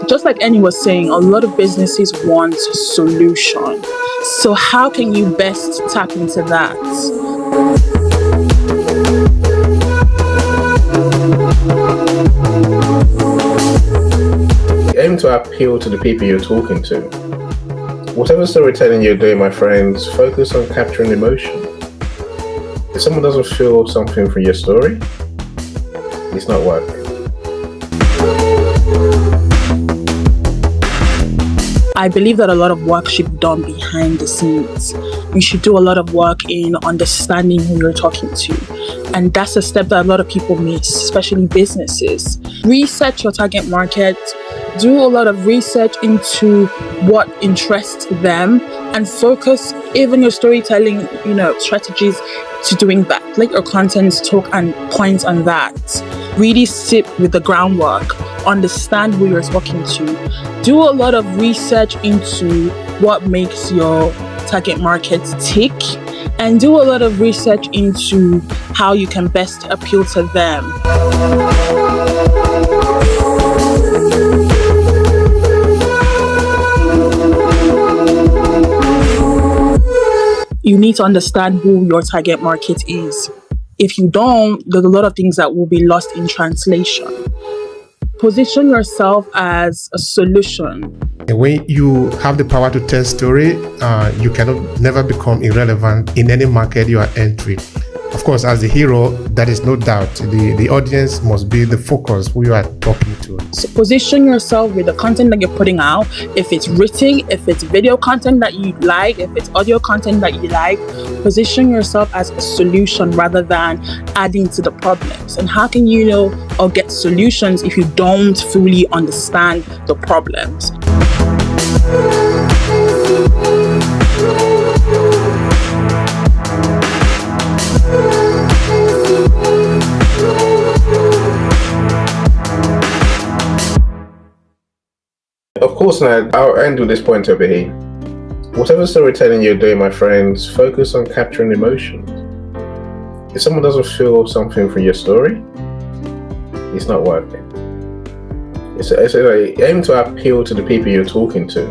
Just like Annie was saying, a lot of businesses want a solution. So how can you best tap into that? Aim to appeal to the people you're talking to. Whatever storytelling you're doing, my friends, focus on capturing emotion. If someone doesn't feel something from your story, it's not working. I believe that a lot of work should be done behind the scenes. You should do a lot of work in understanding who you're talking to. And that's a step that a lot of people miss, especially businesses. Research your target market. Do a lot of research into what interests them and focus even your storytelling, strategies to doing that. Let your content talk and point on that. Really sit with the groundwork. Understand who you're talking to. Do a lot of research into what makes your target market tick, and do a lot of research into how you can best appeal to them. You need to understand who your target market is. If you don't, there's a lot of things that will be lost in translation. Position yourself as a solution. When you have the power to tell story, you cannot never become irrelevant in any market you are entering. Of course, as the hero, that is no doubt. The audience must be the focus who you are talking to. So position yourself with the content that you're putting out. If it's written, if it's video content that you like, if it's audio content that you like, position yourself as a solution rather than adding to the problems. And how can you know or get solutions if you don't fully understand the problems? Of course, now I'll end with this point over here. Whatever storytelling you're doing, my friends, focus on capturing emotions. If someone doesn't feel something from your story, it's not working. It's like, aim to appeal to the people you're talking to.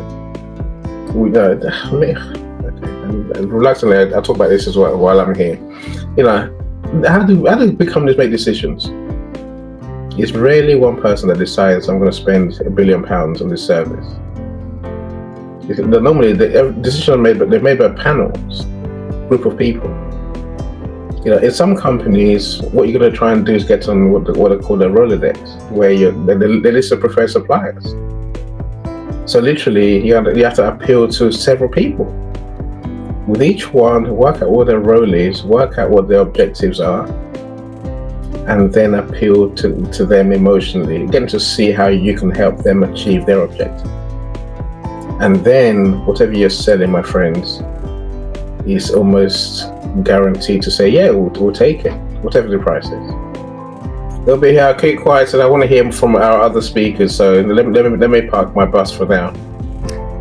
And reluctantly, I'll talk about this as well while I'm here. How do companies make decisions? It's rarely one person that decides I'm going to spend £1 billion on this service. Normally, the decisions are made, but they're made by panels, group of people. In some companies, what you're going to try and do is get on what are called a Rolodex, where they list of preferred suppliers. So literally, you have to appeal to several people. With each one, work out what their role is, work out what their objectives are, and then appeal to them emotionally, getting to see how you can help them achieve their objective. And then whatever you're selling, my friends, is almost guaranteed to say, yeah, we'll take it, whatever the price is. They'll be here, I'll keep quiet, and I want to hear from our other speakers, so let me park my bus for now.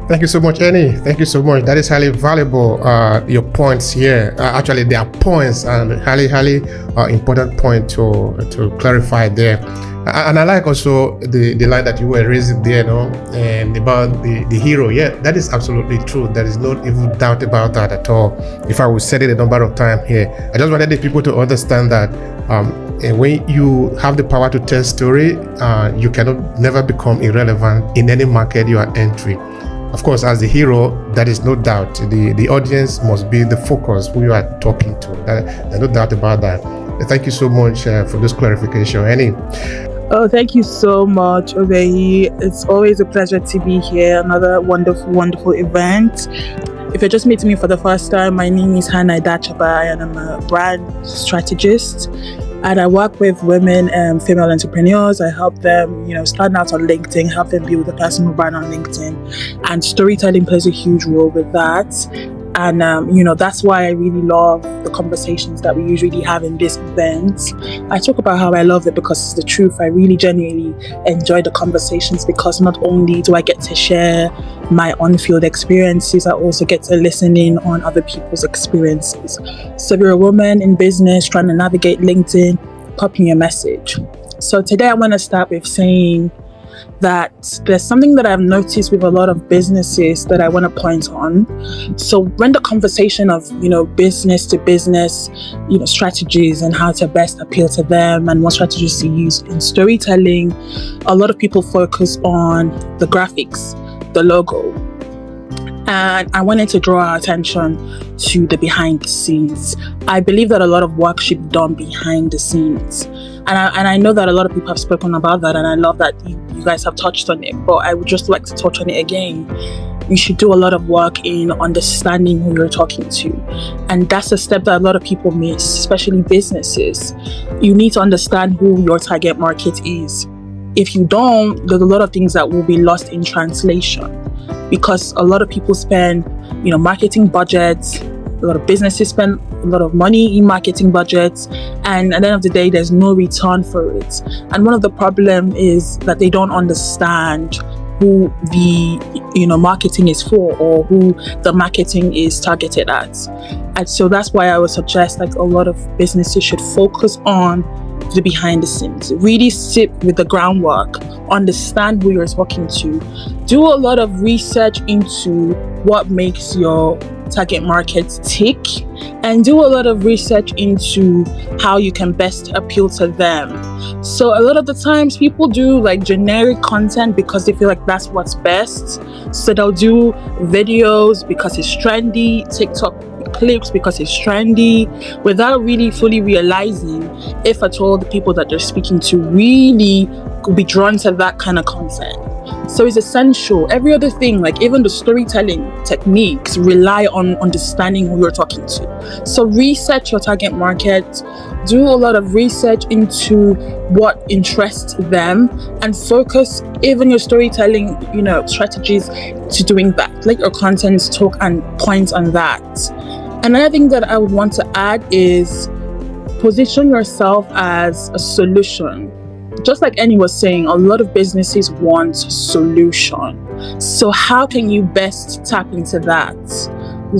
Thank you so much, Annie. Thank you so much. That is highly valuable, your points here. Actually, there are points and highly important point to clarify there. And I like also the line that you were raising there, and about the hero. Yeah, that is absolutely true. There is no even doubt about that at all. If I would say it a number of times here, I just wanted the people to understand that when you have the power to tell story, you cannot never become irrelevant in any market you are entering. Of course, as the hero, that is no doubt. The audience must be the focus who you are talking to. There's no doubt about that. Thank you so much for this clarification, Annie. Oh, thank you so much, Obehi. It's always a pleasure to be here. Another wonderful event. If you're just meeting me for the first time, my name is Hannah Diaspora, and I'm a brand strategist. And I work with women and female entrepreneurs. I help them, start out on LinkedIn, help them build a personal brand on LinkedIn. And storytelling plays a huge role with that. And, that's why I really love the conversations that we usually have in this event. I talk about how I love it because it's the truth. I really genuinely enjoy the conversations because not only do I get to share my on-field experiences, I also get to listen in on other people's experiences. So if you're a woman in business trying to navigate LinkedIn, pop me a message. So today I want to start with saying, that there's something that I've noticed with a lot of businesses that I want to point on. So when the conversation of, business to business, strategies and how to best appeal to them and what strategies to use in storytelling, a lot of people focus on the graphics, the logo. And I wanted to draw our attention to the behind the scenes. I believe that a lot of work should be done behind the scenes. And I know that a lot of people have spoken about that, and I love that you guys have touched on it, but I would just like to touch on it again. You should do a lot of work in understanding who you're talking to. And that's a step that a lot of people miss, especially businesses. You need to understand who your target market is. If you don't, there's a lot of things that will be lost in translation, because a lot of people spend, marketing budgets. A lot of businesses spend a lot of money in marketing budgets, and at the end of the day, there's no return for it. And one of the problems is that they don't understand who the marketing is for, or who the marketing is targeted at. And so that's why I would suggest a lot of businesses should focus on the behind the scenes, really sit with the groundwork, understand who you're talking to, do a lot of research into what makes your target market tick, and do a lot of research into how you can best appeal to them. So a lot of the times people do generic content because they feel like that's what's best. So they'll do videos because it's trendy, TikTok clips because it's trendy, without really fully realizing if at all the people that they're speaking to really could be drawn to that kind of content. So it's essential. Every other thing, even the storytelling techniques, rely on understanding who you're talking to. So research your target market, do a lot of research into what interests them, and focus even your storytelling, strategies to doing that. Let your content talk and point on that. Another thing that I would want to add is position yourself as a solution. Just like Annie was saying, a lot of businesses want solution. So how can you best tap into that?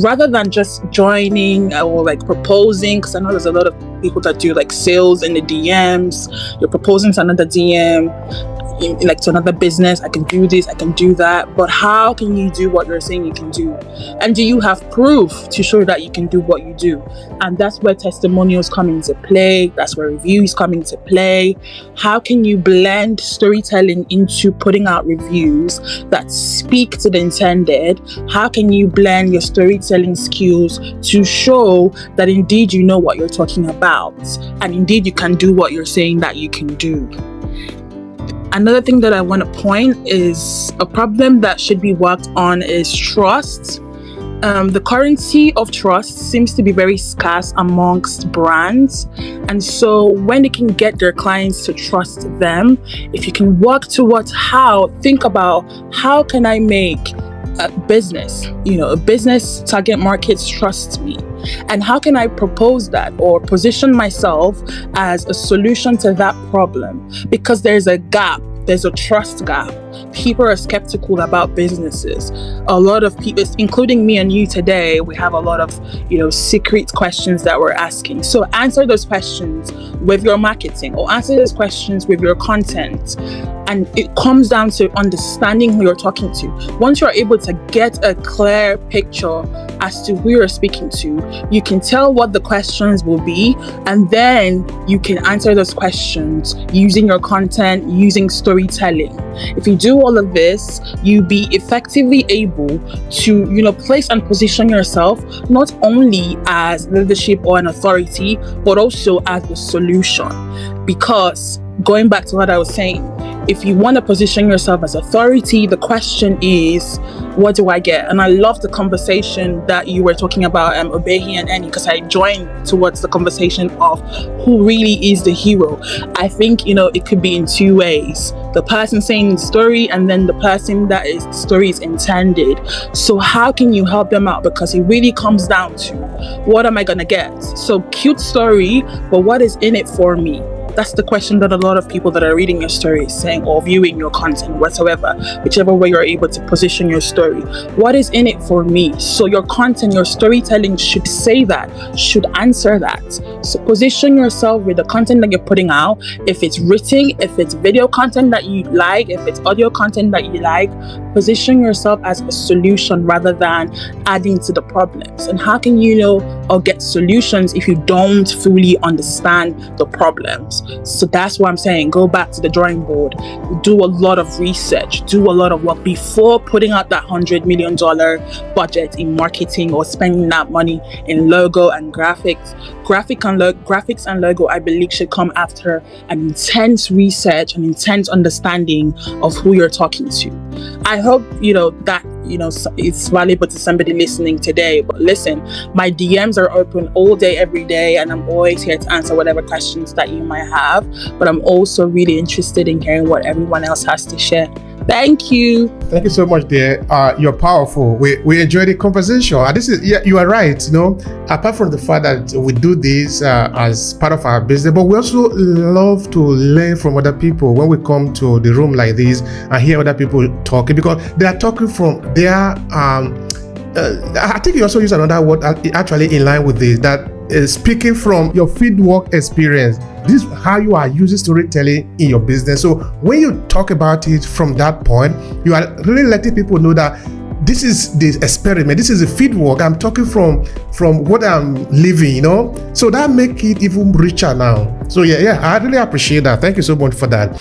Rather than just joining or proposing, because I know there's a lot of people that do sales in the DMs. You're proposing to another DM, to another business. I can do this, I can do that. But how can you do what you're saying you can do? And do you have proof to show that you can do what you do? And that's where testimonials come into play. That's where reviews come into play. How can you blend storytelling into putting out reviews that speak to the intended? How can you blend your storytelling skills to show that indeed you know what you're talking about, and indeed you can do what you're saying that you can do? Another thing that I want to point is a problem that should be worked on is trust. The currency of trust seems to be very scarce amongst brands. And so when they can get their clients to trust them, if you can work towards think about how can I make a business, a business target markets trust me, and how can I propose that or position myself as a solution to that problem? Because there's a gap. There's a trust gap. People are skeptical about businesses. A lot of people, including me and you today, we have a lot of, secret questions that we're asking. So answer those questions with your marketing, or answer those questions with your content. And it comes down to understanding who you're talking to. Once you're able to get a clear picture as to who you're speaking to, you can tell what the questions will be, and then you can answer those questions using your content, using storytelling. If you do all of this, you'll be effectively able to, place and position yourself not only as leadership or an authority, but also as the solution. Because going back to what I was saying, if you want to position yourself as authority, the question is, what do I get? And I love the conversation that you were talking about, Obehi and Annie, because I joined towards the conversation of who really is the hero. I think, it could be in two ways. The person saying the story, and then the person that the story is intended. So how can you help them out? Because it really comes down to, what am I going to get? So cute story, but what is in it for me? That's the question that a lot of people that are reading your story is saying, or viewing your content whatsoever, whichever way you're able to position your story. What is in it for me? So your content, your storytelling should say that, should answer that. So position yourself with the content that you're putting out. If it's written, if it's video content that you like, if it's audio content that you like, position yourself as a solution rather than adding to the problems. And how can you know or get solutions if you don't fully understand the problems? So that's why I'm saying, go back to the drawing board, do a lot of research, do a lot of work before putting out that $100 million budget in marketing or spending that money in logo and graphics. Graphics and logo, I believe, should come after an intense research, an intense understanding of who you're talking to. I hope that it's valuable to somebody listening today. But listen, my DMs are open all day, every day, and I'm always here to answer whatever questions that you might have. But I'm also really interested in hearing what everyone else has to share. Thank you. Thank you so much, dear. You're powerful. We enjoyed the conversation. This is, you are right. Apart from the fact that we do this as part of our business, but we also love to learn from other people when we come to the room like this and hear other people talking, because they are talking from their. I think you also use another word actually in line with this, that speaking from your fieldwork experience. This is how you are using storytelling in your business. So when you talk about it from that point, you are really letting people know that this is the experiment, this is the fieldwork. I'm talking from what I'm living, So that make it even richer now. So yeah, I really appreciate that. Thank you so much for that.